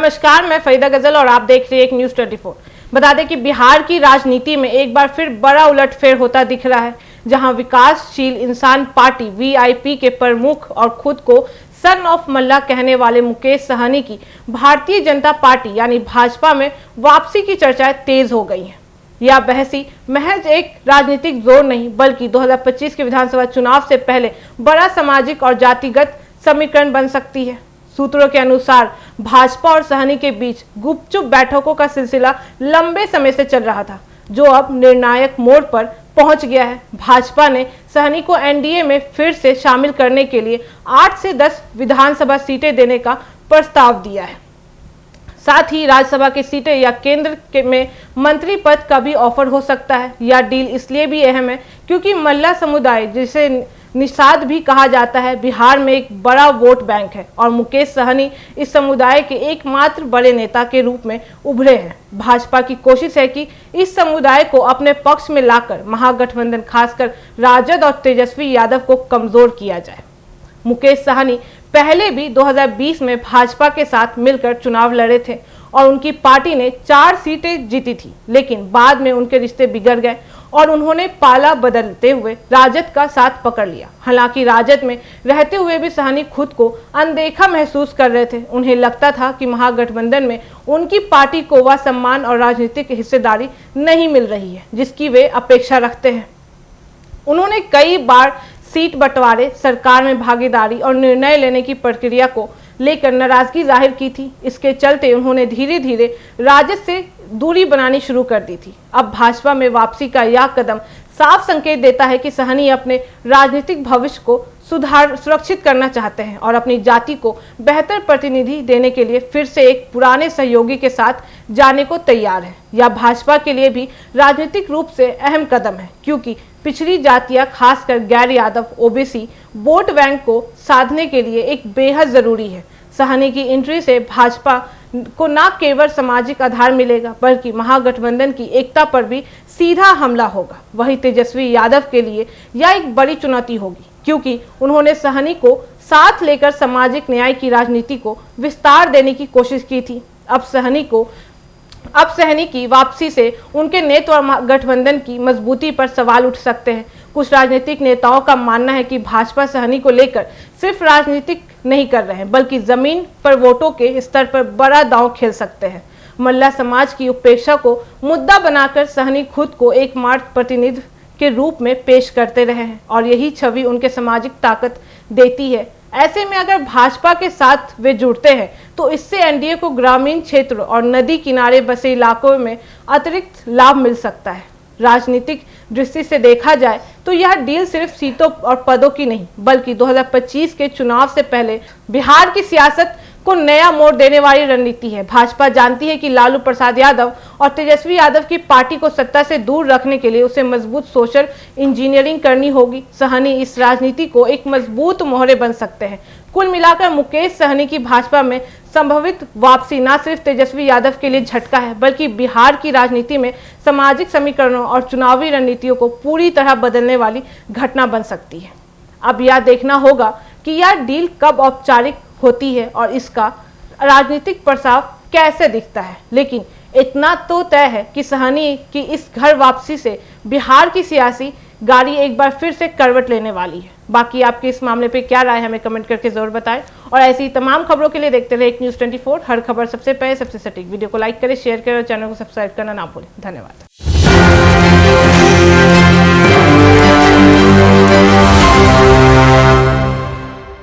नमस्कार, मैं फरीदा गजल और आप देख रहे हैं एक न्यूज 24। बता दें कि बिहार की राजनीति में एक बार फिर बड़ा उलटफेर होता दिख रहा है, जहां विकासशील इंसान पार्टी वीआईपी के प्रमुख और खुद को सन ऑफ मल्ला कहने वाले मुकेश सहनी की भारतीय जनता पार्टी यानी भाजपा में वापसी की चर्चाएं तेज हो गई हैं। यह बहसी महज एक राजनीतिक जोर नहीं, बल्कि 2025 के विधानसभा चुनाव से पहले बड़ा सामाजिक और जातिगत समीकरण बन सकती है। सूत्रों के अनुसार भाजपा और सहनी के बीच गुपचुप बैठकों का सिलसिला लंबे समय से चल रहा था, जो अब निर्णायक मोड़ पर पहुंच गया है। भाजपा ने सहनी को एनडीए में फिर से शामिल करने के लिए 8 से 10 विधानसभा सीटें देने का प्रस्ताव दिया है। साथ ही राज्यसभा की सीटें या केंद्र में मंत्री पद का भी ऑफर हो सकता है। यह डील इसलिए भी अहम है क्योंकि मल्ला समुदाय, जिसे निषाद भी कहा जाता है, बिहार में एक बड़ा वोट बैंक है और मुकेश सहनी इस समुदाय के एकमात्र बड़े नेता के रूप में उभरे हैं। भाजपा की कोशिश है कि इस समुदाय को अपने पक्ष में लाकर महागठबंधन, खासकर राजद और तेजस्वी यादव को कमजोर किया जाए। मुकेश सहनी पहले भी 2020 में भाजपा के साथ मिलकर चुनाव लड़े थे और उनकी पार्टी ने 4 सीटें जीती थी, लेकिन बाद में उनके रिश्ते बिगड़ गए और उन्होंने पाला बदलते हुए राजद का साथ पकड़ लिया। हालांकि राजद में रहते हुए भी सहनी खुद को अनदेखा महसूस कर रहे थे। उन्हें लगता था कि महागठबंधन में उनकी पार्टी को वह सम्मान और राजनीतिक हिस्सेदारी नहीं मिल रही है जिसकी वे अपेक्षा रखते हैं। उन्होंने कई बार सीट बंटवारे, सरकार में भागीदारी और निर्णय लेने की प्रक्रिया को लेकर नाराजगी जाहिर की थी। इसके चलते उन्होंने धीरे धीरे राजद से दूरी बनानी शुरू कर दी थी। अब भाजपा में वापसी का यह कदम साफ संकेत देता है कि सहनी अपने राजनीतिक भविष्य को सुरक्षित करना चाहते हैं और अपनी जाति को बेहतर प्रतिनिधि देने के लिए फिर से एक पुराने सहयोगी के साथ जाने को तैयार है। यह भाजपा के लिए भी राजनीतिक रूप से अहम कदम है, क्योंकि पिछड़ी जातियां, खासकर गैर यादव ओबीसी वोट बैंक को साधने के लिए एक बेहद जरूरी है। सहनी की एंट्री से भाजपा को न केवल सामाजिक आधार मिलेगा, बल्कि महागठबंधन की एकता पर भी सीधा हमला होगा। वहीं तेजस्वी यादव के लिए यह एक बड़ी चुनौती होगी, क्योंकि उन्होंने सहनी को साथ लेकर सामाजिक न्याय की राजनीति को विस्तार देने की कोशिश की थी। अब सहनी की वापसी से उनके नेतृत्व और गठबंधन की मजबूती पर सवाल उठ सकते हैं। कुछ राजनीतिक नेताओं का मानना है कि भाजपा सहनी को लेकर सिर्फ राजनीतिक नहीं कर रहे हैं, बल्कि जमीन पर वोटों के स्तर पर बड़ा दांव खेल सकते हैं। मल्ला समाज की उपेक्षा को मुद्दा बनाकर सहनी खुद को एकमात्र प्रतिनिधि के रूप में पेश करते रहे हैं और यही छवि उनके सामाजिक ताकत देती है। ऐसे में अगर भाजपा के साथ वे जुड़ते हैं तो इससे एनडीए को ग्रामीण क्षेत्र और नदी किनारे बसे इलाकों में अतिरिक्त लाभ मिल सकता है। राजनीतिक दृष्टि से देखा जाए तो यह डील सिर्फ सीटों और पदों की नहीं, बल्कि 2025 के चुनाव से पहले बिहार की सियासत को नया मोड़ देने वाली रणनीति है। भाजपा जानती है कि लालू प्रसाद यादव और तेजस्वी यादव की पार्टी को सत्ता से दूर रखने के लिए उसे मजबूत सोशल इंजीनियरिंग करनी होगी। सहनी इस राजनीति को एक मजबूत मोहरे बन सकते हैं। कुल मिलाकर मुकेश सहनी की भाजपा में संभवित वापसी न सिर्फ तेजस्वी यादव के लिए झटका है, बल्कि बिहार की राजनीति में सामाजिक समीकरणों और चुनावी रणनीतियों को पूरी तरह बदलने वाली घटना बन सकती है। अब यह देखना होगा कि यह डील कब औपचारिक होती है और इसका राजनीतिक प्रस्ताव कैसे दिखता है, लेकिन इतना तो तय है कि सहनी की इस घर वापसी से बिहार की सियासी गाड़ी एक बार फिर से करवट लेने वाली है। बाकी आपके इस मामले पे क्या राय है, हमें कमेंट करके जरूर बताएं और ऐसी तमाम खबरों के लिए देखते रहे एक न्यूज़ 24। हर खबर सबसे पहले, सबसे सटीक। वीडियो को लाइक करें, शेयर करें और चैनल को सब्सक्राइब करना ना भूलें। धन्यवाद।